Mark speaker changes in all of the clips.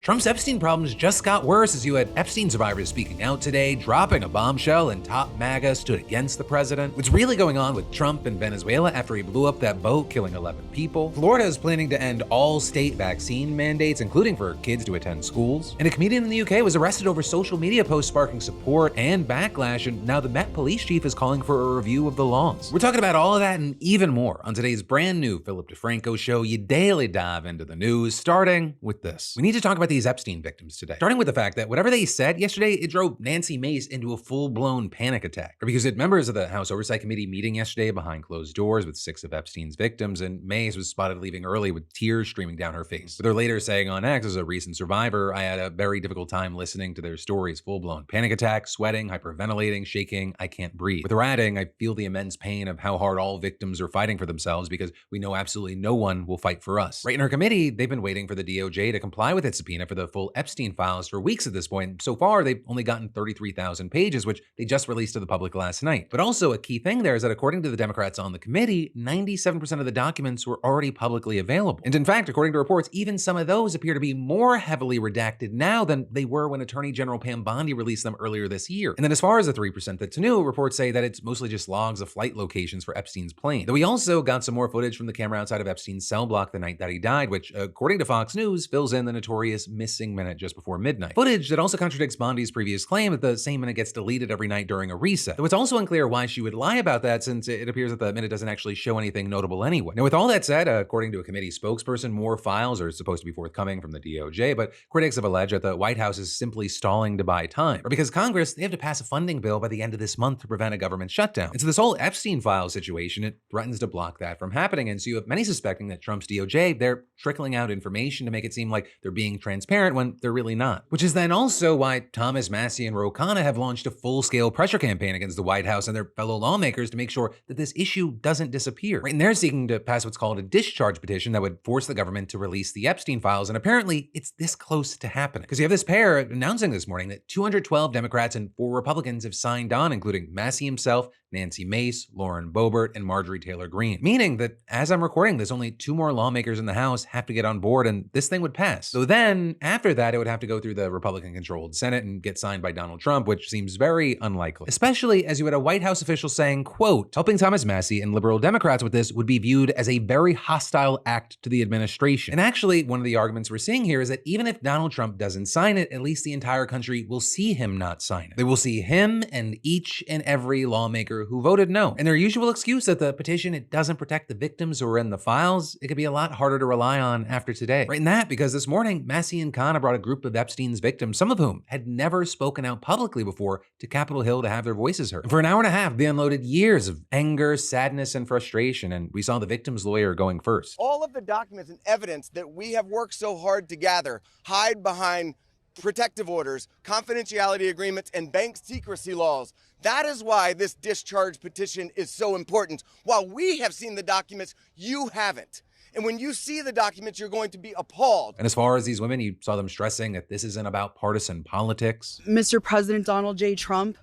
Speaker 1: Trump's Epstein problems just got worse as you had Epstein survivors speaking out today, dropping a bombshell, and top MAGA stood against the president. What's really going on with Trump in Venezuela after he blew up that boat, killing 11 people? Florida is planning to end all state vaccine mandates, including for kids to attend schools. And a comedian in the UK was arrested over social media posts sparking support and backlash, and now the Met police chief is calling for a review of the laws. We're talking about all of that and even more on today's brand new Philip DeFranco show. You daily dive into the news, starting with this. We need to talk about these Epstein victims today. Starting with the fact that whatever they said yesterday, it drove Nancy Mace into a full-blown panic attack. Because at members of the House Oversight Committee meeting yesterday behind closed doors with 6 of Epstein's victims, and Mace was spotted leaving early with tears streaming down her face. With her later saying on X, as a recent survivor, I had a very difficult time listening to their stories. Full-blown panic attack, sweating, hyperventilating, shaking, I can't breathe. With her adding, I feel the immense pain of how hard all victims are fighting for themselves because we know absolutely no one will fight for us. Right in her committee, they've been waiting for the DOJ to comply with its subpoena for the full Epstein files for weeks at this point. So far, they've only gotten 33,000 pages, which they just released to the public last night. But also a key thing there is that according to the Democrats on the committee, 97% of the documents were already publicly available. And in fact, according to reports, even some of those appear to be more heavily redacted now than they were when Attorney General Pam Bondi released them earlier this year. And then as far as the 3% that's new, reports say that it's mostly just logs of flight locations for Epstein's plane. Though we also got some more footage from the camera outside of Epstein's cell block the night that he died, which, according to Fox News, fills in the notorious missing minute just before midnight. Footage that also contradicts Bondi's previous claim that the same minute gets deleted every night during a reset. Though it's also unclear why she would lie about that, since it appears that the minute doesn't actually show anything notable anyway. Now, with all that said, according to a committee spokesperson, more files are supposed to be forthcoming from the DOJ, but critics have alleged that the White House is simply stalling to buy time. Or because Congress, they have to pass a funding bill by the end of this month to prevent a government shutdown. And so this whole Epstein file situation, it threatens to block that from happening. And so you have many suspecting that Trump's DOJ, they're trickling out information to make it seem like they're being transparent when they're really not. Which is then also why Thomas Massie and Ro Khanna have launched a full-scale pressure campaign against the White House and their fellow lawmakers to make sure that this issue doesn't disappear. Right? And they're seeking to pass what's called a discharge petition that would force the government to release the Epstein files. And apparently, it's this close to happening. Because you have this pair announcing this morning that 212 Democrats and 4 Republicans have signed on, including Massie himself, Nancy Mace, Lauren Boebert, and Marjorie Taylor Greene. Meaning that as I'm recording this, only 2 more lawmakers in the House have to get on board and this thing would pass. So then, after that, it would have to go through the Republican-controlled Senate and get signed by Donald Trump, which seems very unlikely. Especially as you had a White House official saying, quote, helping Thomas Massie and liberal Democrats with this would be viewed as a very hostile act to the administration. And actually, one of the arguments we're seeing here is that even if Donald Trump doesn't sign it, at least the entire country will see him not sign it. They will see him and each and every lawmaker who voted no. And their usual excuse that the petition, it doesn't protect the victims who are in the files, it could be a lot harder to rely on after today. Right in that, because this morning, Massie and Khanna brought a group of Epstein's victims, some of whom had never spoken out publicly before, to Capitol Hill to have their voices heard. And for an hour and a half, they unloaded years of anger, sadness, and frustration, and we saw the victim's lawyer going first.
Speaker 2: All of the documents and evidence that we have worked so hard to gather hide behind protective orders, confidentiality agreements, and bank secrecy laws. That is why this discharge petition is so important. While we have seen the documents, you haven't. And when you see the documents, you're going to be appalled.
Speaker 1: And as far as these women, you saw them stressing that this isn't about partisan politics.
Speaker 3: Mr. President Donald J. Trump,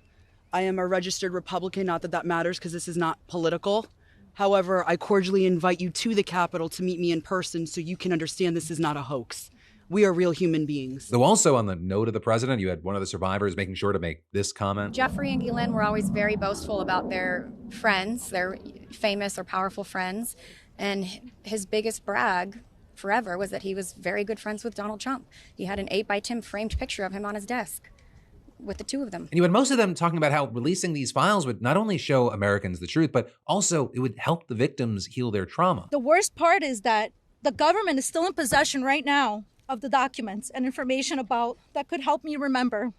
Speaker 3: I am a registered Republican, not that that matters because this is not political. However, I cordially invite you to the Capitol to meet me in person so you can understand this is not a hoax. We are real human beings.
Speaker 1: Though also on the note of the president, you had one of the survivors making sure to make this comment.
Speaker 4: Jeffrey and Ghislaine were always very boastful about their friends, their famous or powerful friends. And his biggest brag forever was that he was very good friends with Donald Trump. He had an 8x10 framed picture of him on his desk with the 2 of them.
Speaker 1: And you had most of them talking about how releasing these files would not only show Americans the truth, but also it would help the victims heal their trauma.
Speaker 5: The worst part is that the government is still in possession right now of the documents and information about that could help me remember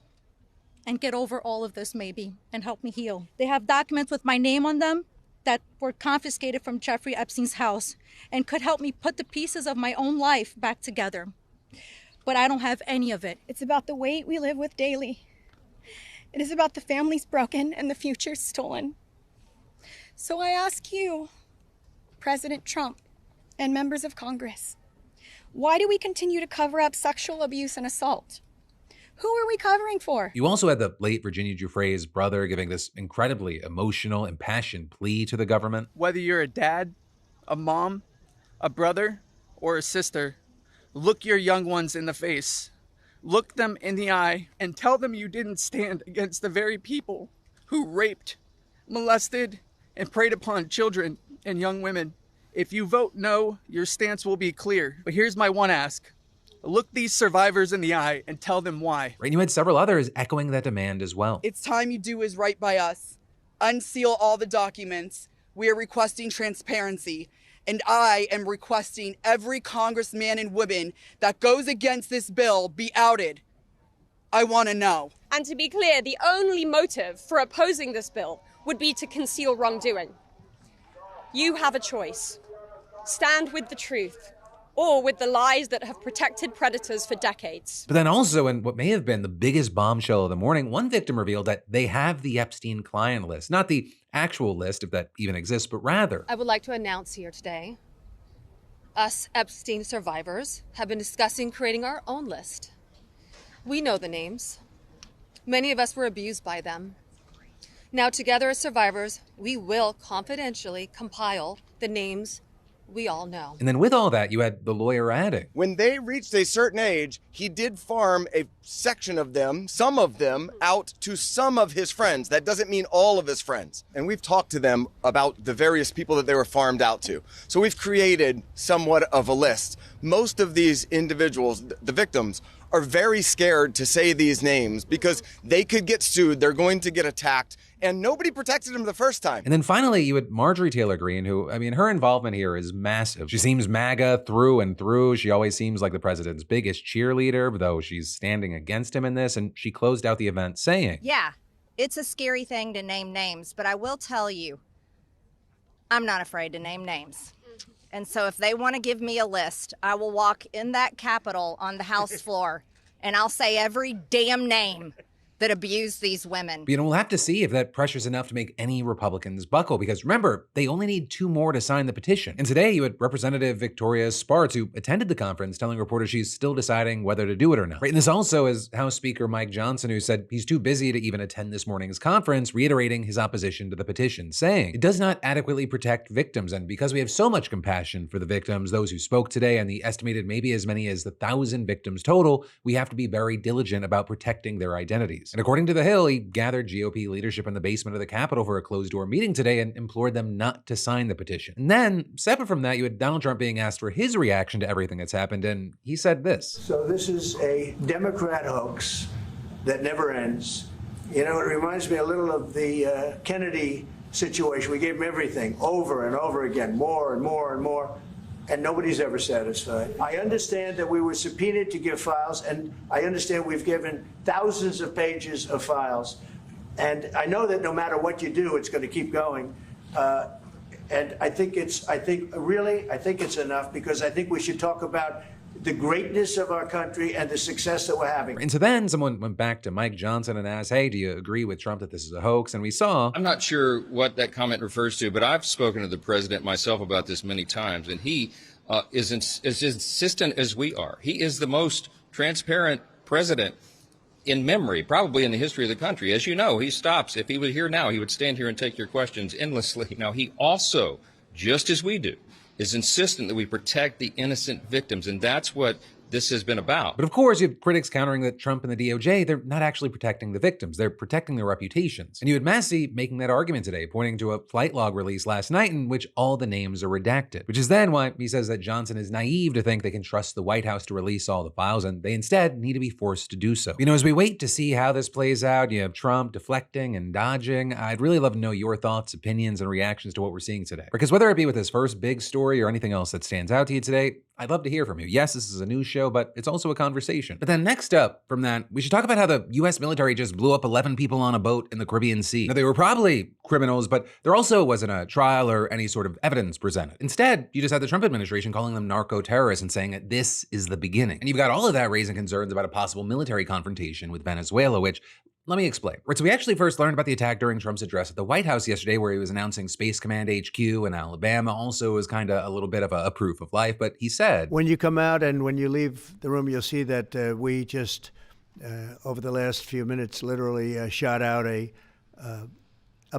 Speaker 5: and get over all of this maybe and help me heal. They have documents with my name on them that were confiscated from Jeffrey Epstein's house and could help me put the pieces of my own life back together. But I don't have any of it.
Speaker 6: It's about the weight we live with daily. It is about the families broken and the future stolen. So I ask you, President Trump and members of Congress, why do we continue to cover up sexual abuse and assault? Who are we covering for?
Speaker 1: You also had the late Virginia Giuffre's brother giving this incredibly emotional, impassioned plea to the government.
Speaker 7: Whether you're a dad, a mom, a brother, or a sister, look your young ones in the face look them in the eye and tell them you didn't stand against the very people who raped, molested, and preyed upon children and young women. If you vote no, your stance will be clear. But here's my one ask. Look these survivors in the eye and tell them why.
Speaker 1: Right, and you had several others echoing that demand as well.
Speaker 3: It's time you do is right by us. Unseal all the documents. We are requesting transparency. And I am requesting every congressman and woman that goes against this bill be outed. I want to know.
Speaker 8: And to be clear, the only motive for opposing this bill would be to conceal wrongdoing. You have a choice. Stand with the truth, or with the lies that have protected predators for decades.
Speaker 1: But then also, in what may have been the biggest bombshell of the morning, one victim revealed that they have the Epstein client list. Not the actual list, if that even exists, but rather.
Speaker 9: I would like to announce here today, us Epstein survivors have been discussing creating our own list. We know the names. Many of us were abused by them. Now, together as survivors, we will confidentially compile the names we all know.
Speaker 1: And then with all that, you had the lawyer adding.
Speaker 2: When they reached a certain age, he did farm a section of them, some of them, out to some of his friends. That doesn't mean all of his friends. And we've talked to them about the various people that they were farmed out to. So we've created somewhat of a list. Most of these individuals, the victims, are very scared to say these names because they could get sued, they're going to get attacked, and nobody protected them the first time.
Speaker 1: And then finally, you had Marjorie Taylor Greene, who, I mean, her involvement here is massive. She seems MAGA through and through. She always seems like the president's biggest cheerleader, though she's standing against him in this. And she closed out the event saying,
Speaker 10: yeah, it's a scary thing to name names, but I will tell you, I'm not afraid to name names. And so if they want to give me a list, I will walk in that Capitol on the House floor and I'll say every damn name that abused these women.
Speaker 1: But, we'll have to see if that pressure's enough to make any Republicans buckle, because remember, they only need 2 more to sign the petition. And today you had Representative Victoria Spartz, who attended the conference, telling reporters she's still deciding whether to do it or not. Right? And this also is House Speaker Mike Johnson, who said he's too busy to even attend this morning's conference, reiterating his opposition to the petition, saying it does not adequately protect victims. And because we have so much compassion for the victims, those who spoke today, and the estimated maybe as many as 1,000 victims total, we have to be very diligent about protecting their identities. And according to The Hill, he gathered GOP leadership in the basement of the Capitol for a closed-door meeting today and implored them not to sign the petition. And then, separate from that, you had Donald Trump being asked for his reaction to everything that's happened, and he said this.
Speaker 11: So this is a Democrat hoax that never ends. It reminds me a little of the Kennedy situation. We gave him everything over and over again, more and more and more. And nobody's ever satisfied. I understand that we were subpoenaed to give files, and I understand we've given thousands of pages of files. And I know that no matter what you do, it's going to keep going. And I think it's enough, because I think we should talk about the greatness of our country and the success that we're having.
Speaker 1: And so then someone went back to Mike Johnson and asked, hey, do you agree with Trump that this is a hoax? And we saw...
Speaker 12: I'm not sure what that comment refers to, but I've spoken to the president myself about this many times, and he is as insistent as we are. He is the most transparent president in memory, probably in the history of the country. As you know, he stops. If he were here now, he would stand here and take your questions endlessly. Now, he also, just as we do, is insistent that we protect the innocent victims, and that's what this has been about.
Speaker 1: But of course, you have critics countering that Trump and the DOJ, they're not actually protecting the victims. They're protecting their reputations. And you had Massey making that argument today, pointing to a flight log release last night in which all the names are redacted, which is then why he says that Johnson is naive to think they can trust the White House to release all the files, and they instead need to be forced to do so. As we wait to see how this plays out, you have Trump deflecting and dodging. I'd really love to know your thoughts, opinions, and reactions to what we're seeing today. Because whether it be with his first big story or anything else that stands out to you today, I'd love to hear from you. Yes, this is a news show, but it's also a conversation. But then next up from that, we should talk about how the U.S. military just blew up 11 people on a boat in the Caribbean Sea. Now, they were probably criminals, but there also wasn't a trial or any sort of evidence presented. Instead, you just had the Trump administration calling them narco-terrorists and saying that this is the beginning. And you've got all of that raising concerns about a possible military confrontation with Venezuela, which... let me explain. Right, so we actually first learned about the attack during Trump's address at the White House yesterday, where he was announcing Space Command HQ in Alabama. Also was kind of a little bit of a proof of life, but he said...
Speaker 11: when you come out and when you leave the room, you'll see that we just, over the last few minutes, literally shot out a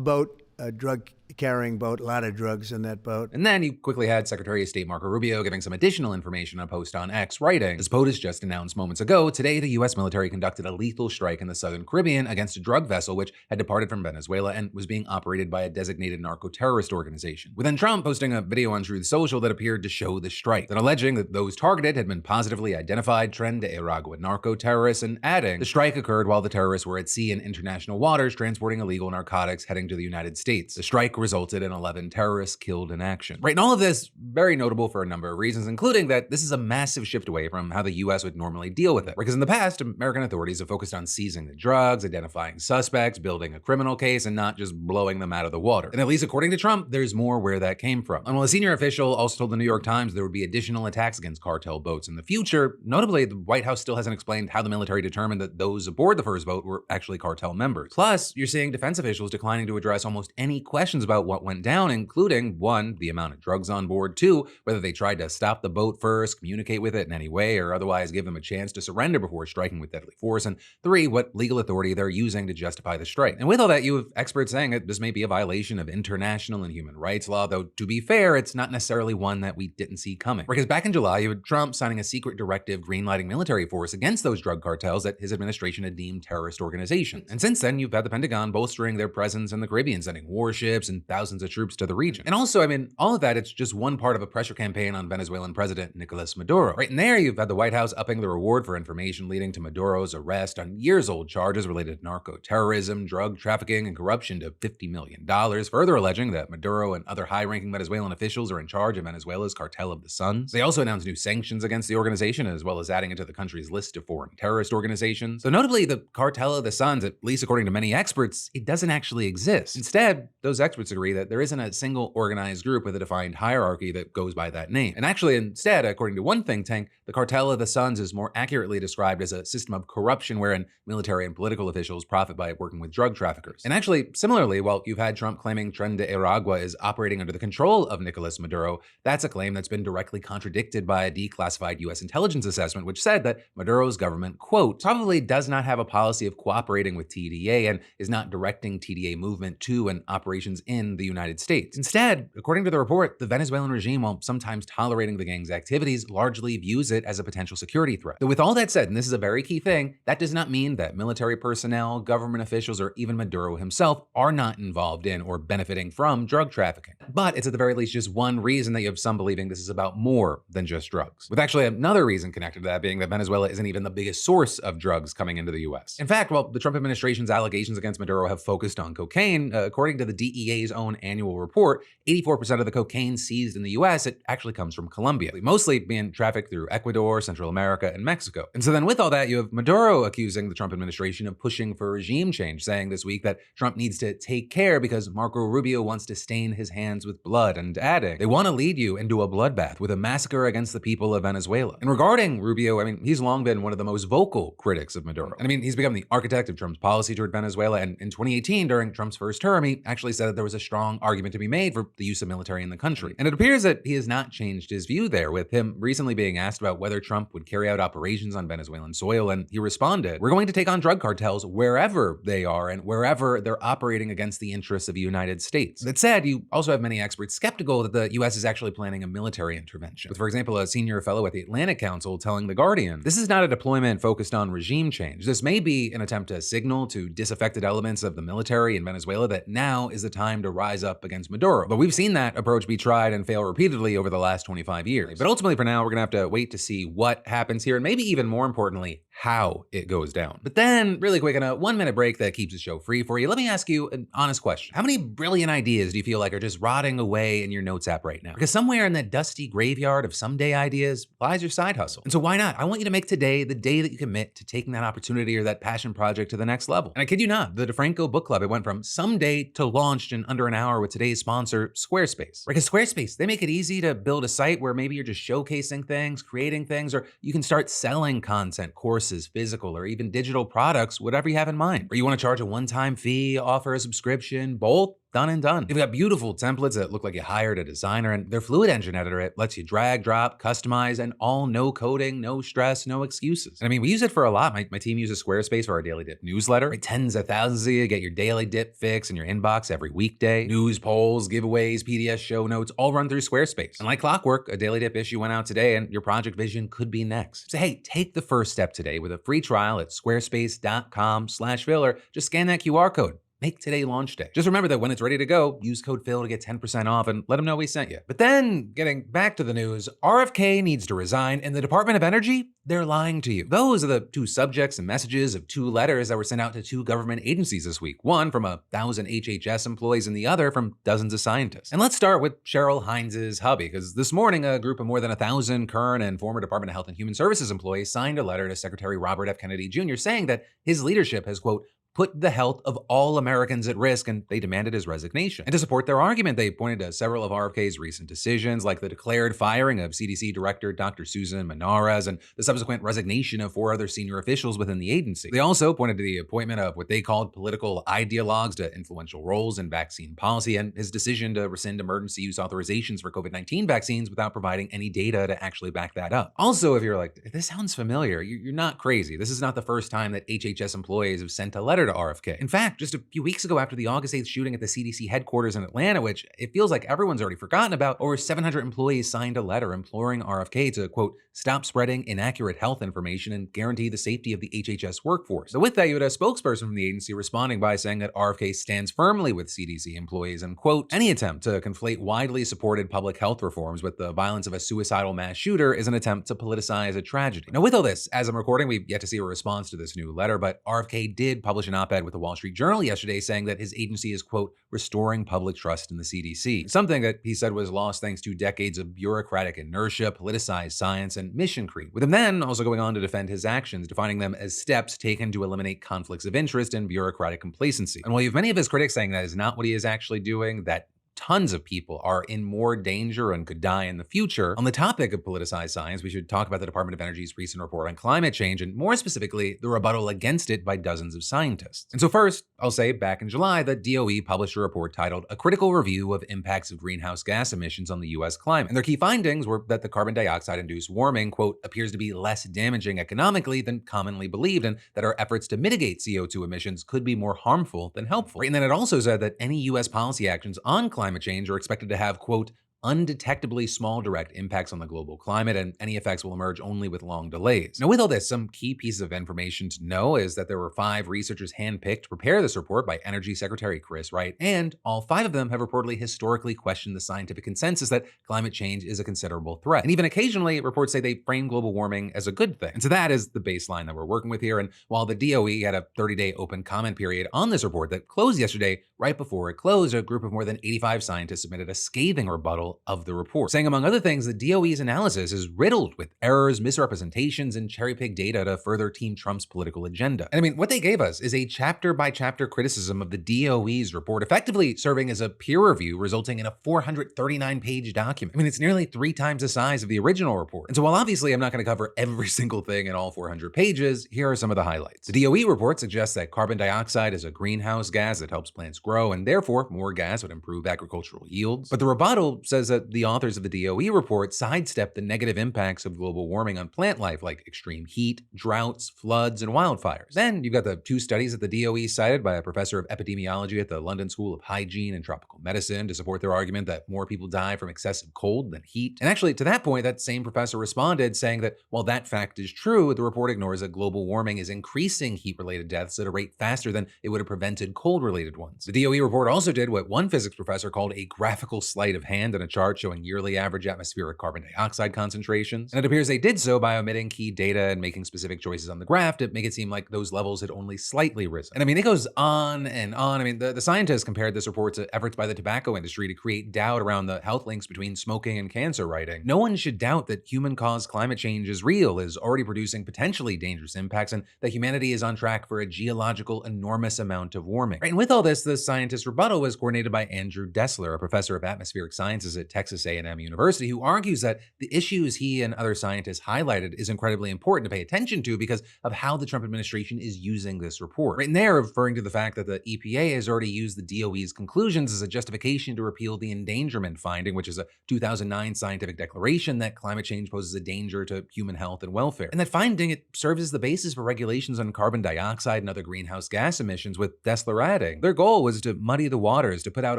Speaker 11: boat, a drug carrying boat, a lot of drugs in that boat.
Speaker 1: And then you quickly had Secretary of State Marco Rubio giving some additional information on a post on X, writing, as POTUS just announced moments ago, today the U.S. military conducted a lethal strike in the southern Caribbean against a drug vessel which had departed from Venezuela and was being operated by a designated narco-terrorist organization. With then Trump posting a video on Truth Social that appeared to show the strike, then alleging that those targeted had been positively identified Tren de Aragua narco-terrorists, and adding, the strike occurred while the terrorists were at sea in international waters transporting illegal narcotics heading to the United States. The strike resulted in 11 terrorists killed in action. Right, and all of this very notable for a number of reasons, including that this is a massive shift away from how the US would normally deal with it. Because in the past, American authorities have focused on seizing the drugs, identifying suspects, building a criminal case, and not just blowing them out of the water. And at least according to Trump, there's more where that came from. And while a senior official also told the New York Times there would be additional attacks against cartel boats in the future, notably, the White House still hasn't explained how the military determined that those aboard the first boat were actually cartel members. Plus, you're seeing defense officials declining to address almost any questions about what went down, including 1, the amount of drugs on board, 2, whether they tried to stop the boat first, communicate with it in any way, or otherwise give them a chance to surrender before striking with deadly force, and 3, what legal authority they're using to justify the strike. And with all that, you have experts saying that this may be a violation of international and human rights law, though to be fair, it's not necessarily one that we didn't see coming. Because back in July, you had Trump signing a secret directive greenlighting military force against those drug cartels that his administration had deemed terrorist organizations. And since then, you've had the Pentagon bolstering their presence in the Caribbean, sending warships and thousands of troops to the region. And also, all of that, it's just one part of a pressure campaign on Venezuelan President Nicolas Maduro. Right in there, you've had the White House upping the reward for information leading to Maduro's arrest on years-old charges related to narco-terrorism, drug trafficking, and corruption to $50 million, further alleging that Maduro and other high-ranking Venezuelan officials are in charge of Venezuela's Cartel of the Suns. They also announced new sanctions against the organization, as well as adding it to the country's list of foreign terrorist organizations. So notably, the Cartel of the Suns, at least according to many experts, it doesn't actually exist. Instead, those experts agree that there isn't a single organized group with a defined hierarchy that goes by that name. And actually, instead, according to one think tank, the Cartel of the Suns is more accurately described as a system of corruption wherein military and political officials profit by working with drug traffickers. And actually, similarly, while you've had Trump claiming Tren de Aragua is operating under the control of Nicolas Maduro, that's a claim that's been directly contradicted by a declassified U.S. intelligence assessment, which said that Maduro's government, quote, probably does not have a policy of cooperating with TDA and is not directing TDA movement to and operations in the United States. Instead, according to the report, the Venezuelan regime, while sometimes tolerating the gang's activities, largely views it as a potential security threat. But with all that said, and this is a very key thing, that does not mean that military personnel, government officials, or even Maduro himself are not involved in or benefiting from drug trafficking. But it's at the very least just one reason that you have some believing this is about more than just drugs. With actually another reason connected to that being that Venezuela isn't even the biggest source of drugs coming into the US. In fact, while the Trump administration's allegations against Maduro have focused on cocaine, according to the DEA's own annual report, 84% of the cocaine seized in the US, it actually comes from Colombia, mostly being trafficked through Ecuador, Central America, and Mexico. And so then with all that, you have Maduro accusing the Trump administration of pushing for regime change, saying this week that Trump needs to take care because Marco Rubio wants to stain his hands with blood, and adding, they want to lead you into a bloodbath with a massacre against the people of Venezuela. And regarding Rubio, he's long been one of the most vocal critics of Maduro. And he's become the architect of Trump's policy toward Venezuela, and in 2018, during Trump's first term, he actually said that there was a strong argument to be made for the use of military in the country. And it appears that he has not changed his view there, with him recently being asked about whether Trump would carry out operations on Venezuelan soil, and he responded, we're going to take on drug cartels wherever they are and wherever they're operating against the interests of the United States. That said, you also have many experts skeptical that the US is actually planning a military intervention, with, for example, a senior fellow at the Atlantic Council telling The Guardian, this is not a deployment focused on regime change. This may be an attempt to signal to disaffected elements of the military in Venezuela that now is the time to rise up against Maduro. But we've seen that approach be tried and fail repeatedly over the last 25 years. But ultimately, for now, we're gonna have to wait to see what happens here, and maybe even more importantly, how it goes down. But then, really quick, in a 1-minute break that keeps the show free for you, let me ask you an honest question. How many brilliant ideas do you feel like are just rotting away in your notes app right now? Because somewhere in that dusty graveyard of someday ideas lies your side hustle. And so why not? I want you to make today the day that you commit to taking that opportunity or that passion project to the next level. And I kid you not, the DeFranco Book Club, it went from someday to launched in under an hour with today's sponsor, Squarespace. Because Squarespace, they make it easy to build a site where maybe you're just showcasing things, creating things, or you can start selling content, courses, physical, or even digital products, whatever you have in mind. Or you want to charge a one-time fee, offer a subscription, both? done and done. They've got beautiful templates that look like you hired a designer, and their Fluid Engine editor, it lets you drag, drop, customize, and all no coding, no stress, no excuses. And I mean, we use it for a lot. My team uses Squarespace for our Daily Dip newsletter. Right? Tens of thousands of you get your Daily Dip fix in your inbox every weekday. News, polls, giveaways, PDS show notes, all run through Squarespace. And like clockwork, a Daily Dip issue went out today, and your project vision could be next. So hey, take the first step today with a free trial at squarespace.com/Phil. Just scan that QR code. Make today launch day. Just remember that when it's ready to go, use code Phil to get 10% off and let them know we sent you. But then, getting back to the news, RFK needs to resign, and the Department of Energy, they're lying to you. Those are the two subjects and messages of two letters that were sent out to two government agencies this week. One from 1,000 HHS employees and the other from dozens of scientists. And let's start with Cheryl Hines' hubby, because this morning, a group of more than 1,000 current and former Department of Health and Human Services employees signed a letter to Secretary Robert F. Kennedy Jr. saying that his leadership has, quote, put the health of all Americans at risk, and they demanded his resignation. And to support their argument, they pointed to several of RFK's recent decisions, like the declared firing of CDC Director Dr. Susan Manaras and the subsequent resignation of 4 other senior officials within the agency. They also pointed to the appointment of what they called political ideologues to influential roles in vaccine policy and his decision to rescind emergency use authorizations for COVID-19 vaccines without providing any data to actually back that up. Also, if you're like, this sounds familiar, you're not crazy. This is not the first time that HHS employees have sent a letter to RFK. In fact, just a few weeks ago after the August 8th shooting at the CDC headquarters in Atlanta, which it feels like everyone's already forgotten about, over 700 employees signed a letter imploring RFK to, quote, stop spreading inaccurate health information and guarantee the safety of the HHS workforce. So with that, you had a spokesperson from the agency responding by saying that RFK stands firmly with CDC employees and, quote, any attempt to conflate widely supported public health reforms with the violence of a suicidal mass shooter is an attempt to politicize a tragedy. Now, with all this, as I'm recording, we've yet to see a response to this new letter, but RFK did publish an op-ed with the Wall Street Journal yesterday saying that his agency is, quote, restoring public trust in the CDC. Something that he said was lost thanks to decades of bureaucratic inertia, politicized science, and mission creep. With him then also going on to defend his actions, defining them as steps taken to eliminate conflicts of interest and bureaucratic complacency. And while you have many of his critics saying that is not what he is actually doing, that tons of people are in more danger and could die in the future. On the topic of politicized science, we should talk about the Department of Energy's recent report on climate change, and more specifically, the rebuttal against it by dozens of scientists. And so first, I'll say back in July, the DOE published a report titled A Critical Review of Impacts of Greenhouse Gas Emissions on the U.S. Climate. And their key findings were that the carbon dioxide-induced warming, quote, appears to be less damaging economically than commonly believed, and that our efforts to mitigate CO2 emissions could be more harmful than helpful. And then it also said that any U.S. policy actions on climate change are expected to have, quote, undetectably small direct impacts on the global climate, and any effects will emerge only with long delays. Now, with all this, some key pieces of information to know is that there were 5 researchers handpicked to prepare this report by Energy Secretary Chris Wright, and all 5 of them have reportedly historically questioned the scientific consensus that climate change is a considerable threat. And even occasionally, reports say they frame global warming as a good thing. And so that is the baseline that we're working with here. And while the DOE had a 30-day open comment period on this report that closed yesterday, right before it closed, a group of more than 85 scientists submitted a scathing rebuttal of the report, saying, among other things, the DOE's analysis is riddled with errors, misrepresentations, and cherry-picked data to further Team Trump's political agenda. And I mean, what they gave us is a chapter-by-chapter criticism of the DOE's report, effectively serving as a peer review, resulting in a 439-page document. I mean, it's nearly 3 times the size of the original report. And so while obviously I'm not going to cover every single thing in all 400 pages, here are some of the highlights. The DOE report suggests that carbon dioxide is a greenhouse gas that helps plants grow, and therefore more gas would improve agricultural yields. But the rebuttal says that the authors of the DOE report sidestep the negative impacts of global warming on plant life, like extreme heat, droughts, floods, and wildfires. Then you've got the 2 studies that the DOE cited by a professor of epidemiology at the London School of Hygiene and Tropical Medicine to support their argument that more people die from excessive cold than heat. And actually, to that point, that same professor responded saying that while that fact is true, the report ignores that global warming is increasing heat-related deaths at a rate faster than it would have prevented cold-related ones. The DOE report also did what one physics professor called a graphical sleight of hand in a chart showing yearly average atmospheric carbon dioxide concentrations. And it appears they did so by omitting key data and making specific choices on the graph to make it seem like those levels had only slightly risen. And I mean, it goes on and on. I mean, the scientists compared this report to efforts by the tobacco industry to create doubt around the health links between smoking and cancer, writing, no one should doubt that human-caused climate change is real, is already producing potentially dangerous impacts, and that humanity is on track for a geological enormous amount of warming. Right? And with all this, the scientist rebuttal was coordinated by Andrew Dessler, a professor of atmospheric sciences at Texas A&M University, who argues that the issues he and other scientists highlighted is incredibly important to pay attention to because of how the Trump administration is using this report. Right in there, referring to the fact that the EPA has already used the DOE's conclusions as a justification to repeal the endangerment finding, which is a 2009 scientific declaration that climate change poses a danger to human health and welfare. And that finding, it serves as the basis for regulations on carbon dioxide and other greenhouse gas emissions, with Destler adding, their goal was to muddy the waters, to put out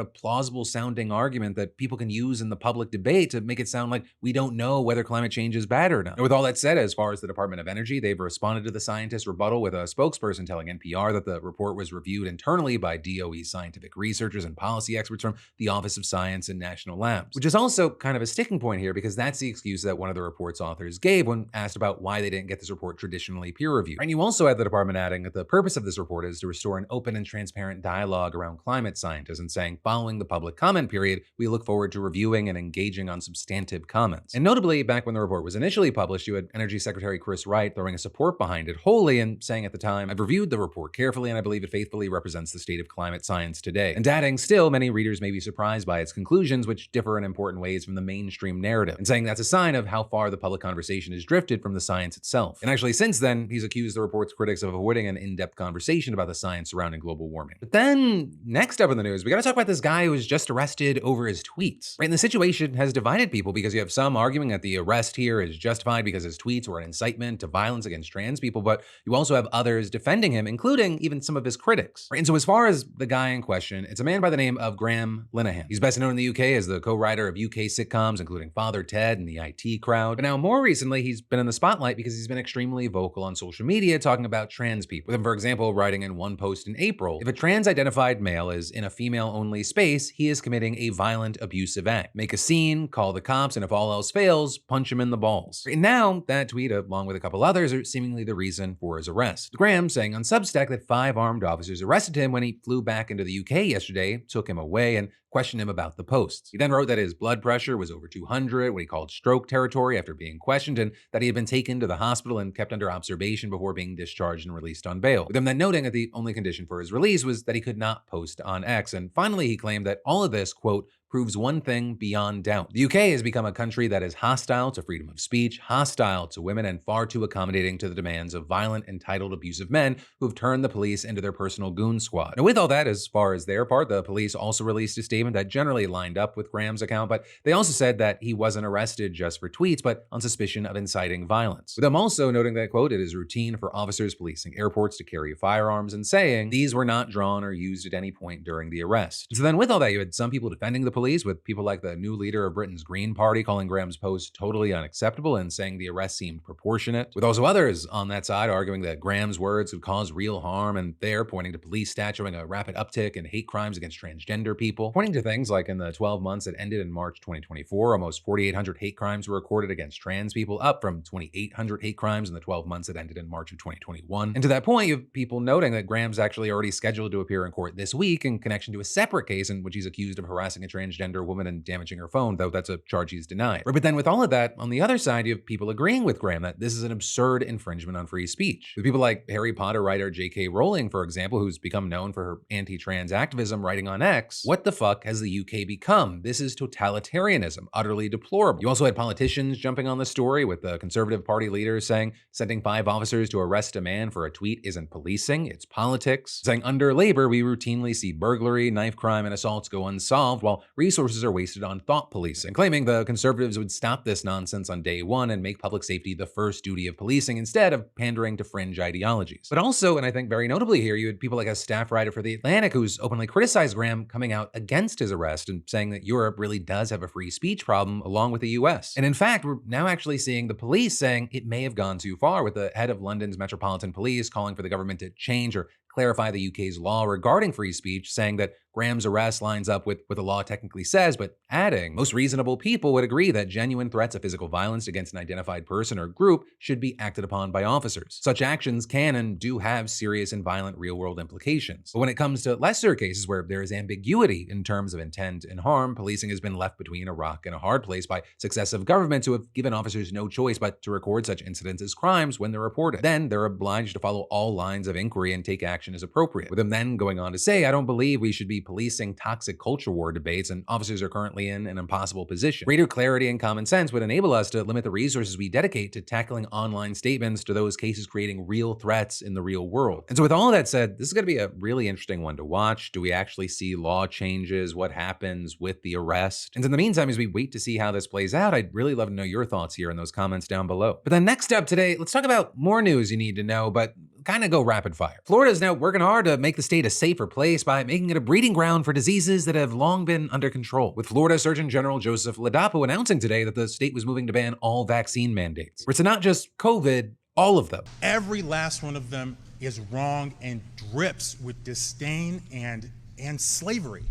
Speaker 1: a plausible sounding argument that people can use in the public debate to make it sound like we don't know whether climate change is bad or not. And with all that said, as far as the Department of Energy, they've responded to the scientists' rebuttal with a spokesperson telling NPR that the report was reviewed internally by DOE scientific researchers and policy experts from the Office of Science and National Labs, which is also kind of a sticking point here because that's the excuse that one of the report's authors gave when asked about why they didn't get this report traditionally peer-reviewed. And you also had the department adding that the purpose of this report is to restore an open and transparent dialogue around climate scientists, and saying, following the public comment period, we look forward to reviewing and engaging on substantive comments. And notably, back when the report was initially published, you had Energy Secretary Chris Wright throwing a support behind it wholly and saying at the time, I've reviewed the report carefully and I believe it faithfully represents the state of climate science today. And adding, still, many readers may be surprised by its conclusions, which differ in important ways from the mainstream narrative, and saying that's a sign of how far the public conversation has drifted from the science itself. And actually, since then, he's accused the report's critics of avoiding an in-depth conversation about the science surrounding global warming. But then, next up in the news, we gotta talk about this guy who was just arrested over his tweets. Right, and the situation has divided people because you have some arguing that the arrest here is justified because his tweets were an incitement to violence against trans people, but you also have others defending him, including even some of his critics. Right, and so as far as the guy in question, it's a man by the name of Graham Linehan. He's best known in the UK as the co-writer of UK sitcoms, including Father Ted and The IT Crowd. But now, more recently, he's been in the spotlight because he's been extremely vocal on social media talking about trans people. With him, for example, writing in one post in April, if a trans-identified male is in a female-only space, he is committing a violent, abusive act. Make a scene, call the cops, and if all else fails, punch him in the balls. And now, that tweet, along with a couple others, are seemingly the reason for his arrest. Graham saying on Substack that 5 armed officers arrested him when he flew back into the UK yesterday, took him away, and questioned him about the posts. He then wrote that his blood pressure was over 200, what he called stroke territory, after being questioned, and that he had been taken to the hospital and kept under observation before being discharged and released on bail. With him then noting that the only condition for his release was that he could not post on X. And finally, he claimed that all of this, quote, proves one thing beyond doubt. The UK has become a country that is hostile to freedom of speech, hostile to women, and far too accommodating to the demands of violent, entitled, abusive men who have turned the police into their personal goon squad. Now, with all that, as far as their part, the police also released a statement that generally lined up with Graham's account, but they also said that he wasn't arrested just for tweets, but on suspicion of inciting violence. With them also noting that, quote, it is routine for officers policing airports to carry firearms, and saying these were not drawn or used at any point during the arrest. So then with all that, you had some people defending the police, with people like the new leader of Britain's Green Party calling Graham's post totally unacceptable and saying the arrest seemed proportionate, with also others on that side arguing that Graham's words could cause real harm, and they're pointing to police stats showing a rapid uptick in hate crimes against transgender people, pointing to things like in the 12 months that ended in March 2024, almost 4,800 hate crimes were recorded against trans people, up from 2,800 hate crimes in the 12 months that ended in March of 2021. And to that point, you have people noting that Graham's actually already scheduled to appear in court this week in connection to a separate case in which he's accused of harassing a transgender woman and damaging her phone, though that's a charge he's denied. But then with all of that, on the other side, you have people agreeing with Graham that this is an absurd infringement on free speech. With people like Harry Potter writer J.K. Rowling, for example, who's become known for her anti-trans activism, writing on X, what the fuck has the UK become? This is totalitarianism, utterly deplorable. You also had politicians jumping on the story, with the Conservative Party leaders saying sending 5 officers to arrest a man for a tweet isn't policing, it's politics. Saying under Labour, we routinely see burglary, knife crime, and assaults go unsolved, while resources are wasted on thought policing, claiming the Conservatives would stop this nonsense on day one and make public safety the first duty of policing instead of pandering to fringe ideologies. But also, and I think very notably here, you had people like a staff writer for The Atlantic who's openly criticized Graham, coming out against his arrest and saying that Europe really does have a free speech problem along with the US. And in fact, we're now actually seeing the police saying it may have gone too far, with the head of London's Metropolitan Police calling for the government to change or clarify the UK's law regarding free speech, saying that Graham's arrest lines up with what the law technically says, but adding, most reasonable people would agree that genuine threats of physical violence against an identified person or group should be acted upon by officers. Such actions can and do have serious and violent real-world implications. But when it comes to lesser cases where there is ambiguity in terms of intent and harm, policing has been left between a rock and a hard place by successive governments who have given officers no choice but to record such incidents as crimes when they're reported. Then they're obliged to follow all lines of inquiry and take action action is appropriate. With him then going on to say, I don't believe we should be policing toxic culture war debates, and officers are currently in an impossible position. Greater clarity and common sense would enable us to limit the resources we dedicate to tackling online statements to those cases creating real threats in the real world. And so with all of that said, this is going to be a really interesting one to watch. Do we actually see law changes? What happens with the arrest? And in the meantime, as we wait to see how this plays out, I'd really love to know your thoughts here in those comments down below. But then next up today, let's talk about more news you need to know, but kind of go rapid fire. Florida is now working hard to make the state a safer place by making it a breeding ground for diseases that have long been under control, with Florida Surgeon General Joseph Ladapo announcing today that the state was moving to ban all vaccine mandates. It's not just COVID, all of them.
Speaker 13: Every last one of them is wrong and drips with disdain and slavery.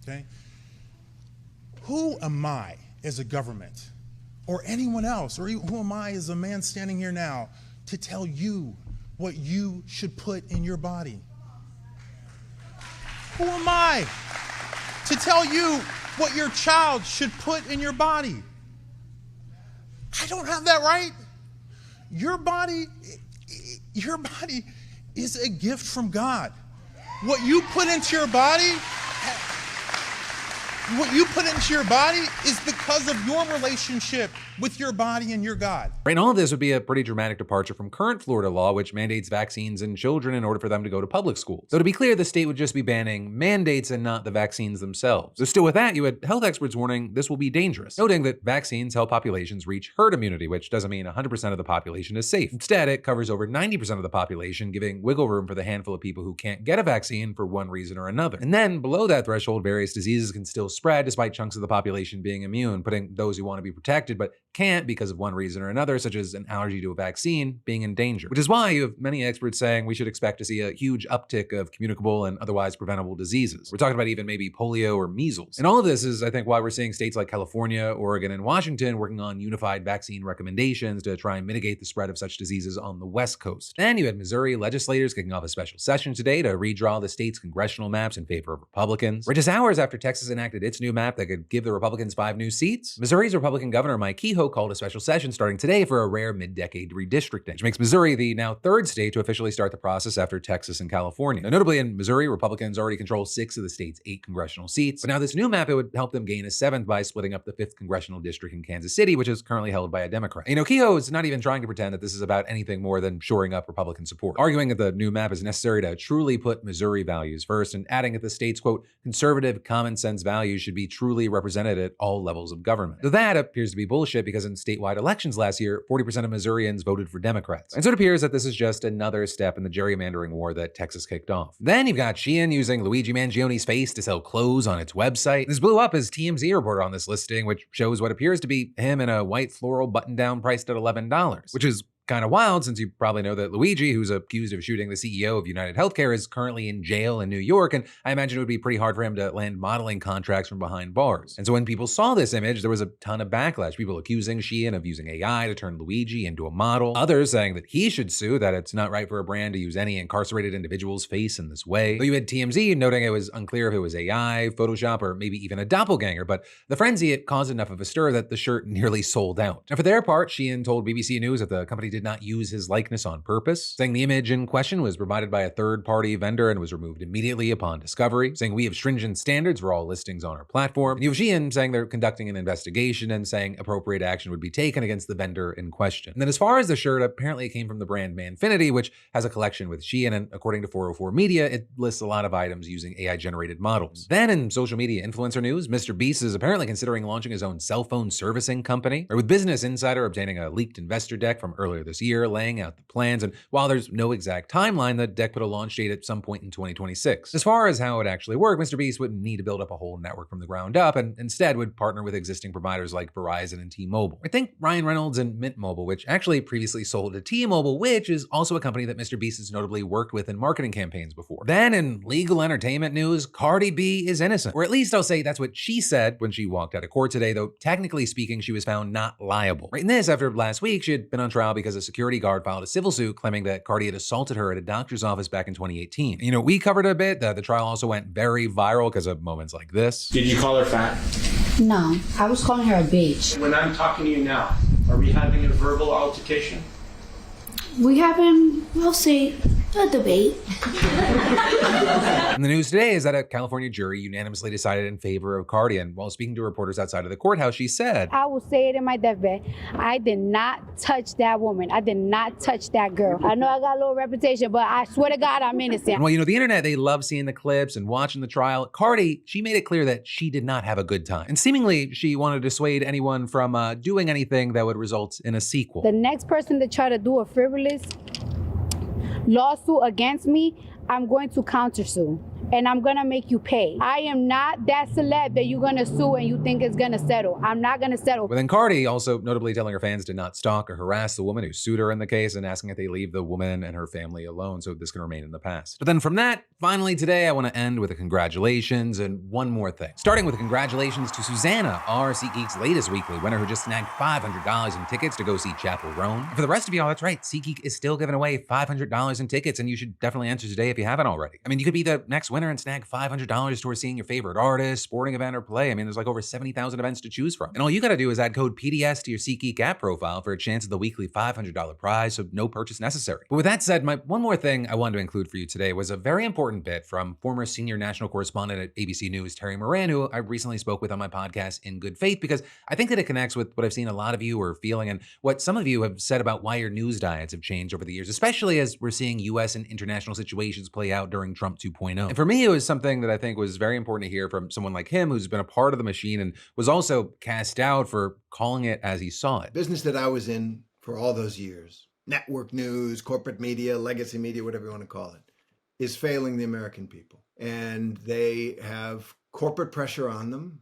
Speaker 13: Okay? Who am I as a government or anyone else, or who am I as a man standing here now to tell you what you should put in your body? Who am I to tell you what your child should put in your body? I don't have that right. Your body is a gift from God. What you put into your body is because of your relationship with your body and your God.
Speaker 1: Right, and all of this would be a pretty dramatic departure from current Florida law, which mandates vaccines in children in order for them to go to public schools. So to be clear, the state would just be banning mandates and not the vaccines themselves. So still with that, you had health experts warning this will be dangerous, noting that vaccines help populations reach herd immunity, which doesn't mean 100% of the population is safe. Instead, it covers over 90% of the population, giving wiggle room for the handful of people who can't get a vaccine for one reason or another. And then below that threshold, various diseases can still spread despite chunks of the population being immune, putting those who want to be protected but can't because of one reason or another, such as an allergy to a vaccine, being in danger. Which is why you have many experts saying we should expect to see a huge uptick of communicable and otherwise preventable diseases. We're talking about even maybe polio or measles. And all of this is, I think, why we're seeing states like California, Oregon, and Washington working on unified vaccine recommendations to try and mitigate the spread of such diseases on the West Coast. Then you had Missouri legislators kicking off a special session today to redraw the state's congressional maps in favor of Republicans. Just hours after Texas enacted its new map that could give the Republicans 5 new seats, Missouri's Republican Governor Mike Kehoe called a special session starting today for a rare mid-decade redistricting, which makes Missouri the now 3rd state to officially start the process after Texas and California. Now, notably in Missouri, Republicans already control 6 of the state's 8 congressional seats, but now this new map, it would help them gain a 7th by splitting up the 5th congressional district in Kansas City, which is currently held by a Democrat. You know, Kehoe is not even trying to pretend that this is about anything more than shoring up Republican support, arguing that the new map is necessary to truly put Missouri values first, and adding that the state's, quote, conservative common sense values should be truly represented at all levels of government. Though that appears to be bullshit because in statewide elections last year, 40% of Missourians voted for Democrats. And so it appears that this is just another step in the gerrymandering war that Texas kicked off. Then you've got Shein using Luigi Mangioni's face to sell clothes on its website. This blew up as TMZ reported on this listing, which shows what appears to be him in a white floral button-down priced at $11, which is kind of wild since you probably know that Luigi, who's accused of shooting the CEO of United Healthcare, is currently in jail in New York, and I imagine it would be pretty hard for him to land modeling contracts from behind bars. And so when people saw this image, there was a ton of backlash. People accusing Shein of using AI to turn Luigi into a model. Others saying that he should sue, that it's not right for a brand to use any incarcerated individual's face in this way. Though you had TMZ noting it was unclear if it was AI, Photoshop, or maybe even a doppelganger, but the frenzy, it caused enough of a stir that the shirt nearly sold out. Now for their part, Shein told BBC News that the company did not use his likeness on purpose, saying the image in question was provided by a third-party vendor and was removed immediately upon discovery, saying we have stringent standards for all listings on our platform. And you have Shein saying they're conducting an investigation and saying appropriate action would be taken against the vendor in question. And then as far as the shirt, apparently it came from the brand Manfinity, which has a collection with Shein, and according to 404 Media, it lists a lot of items using AI-generated models. Then in social media influencer news, Mr. Beast is apparently considering launching his own cell phone servicing company, or with Business Insider obtaining a leaked investor deck from earlier this year, laying out the plans, and while there's no exact timeline, the deck put a launch date at some point in 2026. As far as how it actually worked, Mr. Beast wouldn't need to build up a whole network from the ground up, and instead would partner with existing providers like Verizon and T-Mobile. I think Ryan Reynolds and Mint Mobile, which actually previously sold to T-Mobile, which is also a company that Mr. Beast has notably worked with in marketing campaigns before. Then in legal entertainment news, Cardi B is innocent, or at least I'll say that's what she said when she walked out of court today, though technically speaking, she was found not liable. Right in this, after last week, she had been on trial because a security guard filed a civil suit claiming that Cardi had assaulted her at a doctor's office back in 2018. You know, we covered it a bit. The trial also went very viral because of moments like this.
Speaker 14: Did you call her fat?
Speaker 15: No, I was calling her a bitch.
Speaker 14: When I'm talking to you now, are we having a verbal altercation?
Speaker 15: We having, we'll see. A debate.
Speaker 1: And the news today is that a California jury unanimously decided in favor of Cardi. And while speaking to reporters outside of the courthouse, she said,
Speaker 15: I will say it in my deathbed. I did not touch that woman. I did not touch that girl. I know I got a little reputation, but I swear to God, I'm innocent.
Speaker 1: and well, the internet, they love seeing the clips and watching the trial. Cardi, she made it clear that she did not have a good time. And seemingly, she wanted to dissuade anyone from doing anything that would result in a sequel.
Speaker 15: The next person to try to do a frivolous lawsuit against me, I'm going to countersue. And I'm gonna make you pay. I am not that celeb that you're gonna sue and you think it's gonna settle. I'm not gonna settle.
Speaker 1: But then Cardi also notably telling her fans to not stalk or harass the woman who sued her in the case and asking that they leave the woman and her family alone so this can remain in the past. But then from that, finally today, I want to end with a congratulations and one more thing. Starting with congratulations to Susanna, our SeatGeek's latest weekly winner who just snagged $500 in tickets to go see Chappell Roan. And for the rest of y'all, that's right, SeatGeek is still giving away $500 in tickets and you should definitely enter today if you haven't already. I mean, you could be the next winner and snag $500 towards seeing your favorite artist, sporting event, or play. I mean, there's like over 70,000 events to choose from. And all you gotta do is add code PDS to your SeatGeek app profile for a chance at the weekly $500 prize, so no purchase necessary. But with that said, my one more thing I wanted to include for you today was a very important bit from former senior national correspondent at ABC News, Terry Moran, who I recently spoke with on my podcast In Good Faith, because I think that it connects with what I've seen a lot of you are feeling and what some of you have said about why your news diets have changed over the years, especially as we're seeing US and international situations play out during Trump 2.0. And for me, it was something that I think was very important to hear from someone like him who's been a part of the machine and was also cast out for calling it as he saw it.
Speaker 16: Business that I was in for all those years, network news, corporate media, legacy media, whatever you want to call it, is failing the American people. And they have corporate pressure on them,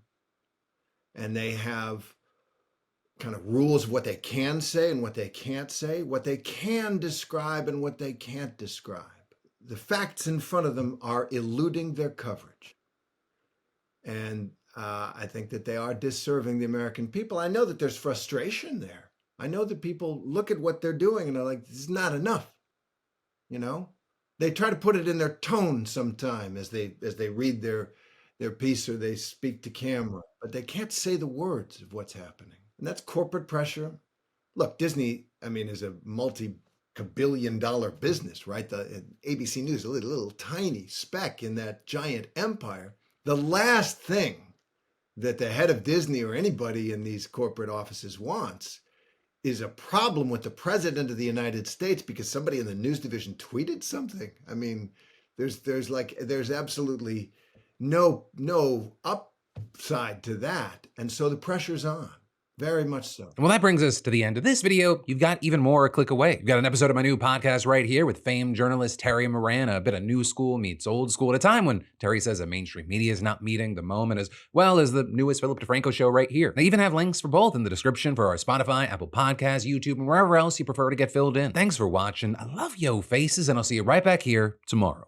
Speaker 16: and they have kind of rules of what they can say and what they can't say, what they can describe and what they can't describe. The facts in front of them are eluding their coverage. And I think that they are disserving the American people. I know that there's frustration there. I know that people look at what they're doing and are like, this is not enough. You know, they try to put it in their tone sometime as they read their piece or they speak to camera, but they can't say the words of what's happening. And that's corporate pressure. Look, Disney, I mean, is a multi-billion-dollar business, right? The ABC News, a little tiny speck in that giant empire. The last thing that the head of Disney or anybody in these corporate offices wants is a problem with the president of the United States because somebody in the news division tweeted something. I mean, there's absolutely no upside to that. And so the pressure's on. Very much so.
Speaker 1: Well, that brings us to the end of this video. You've got even more a click away. You've got an episode of my new podcast right here with famed journalist Terry Moran, a bit of new school meets old school at a time when Terry says that mainstream media is not meeting the moment, as well as the newest Philip DeFranco show right here. I even have links for both in the description for our Spotify, Apple Podcasts, YouTube, and wherever else you prefer to get filled in. Thanks for watching. I love yo faces, and I'll see you right back here tomorrow.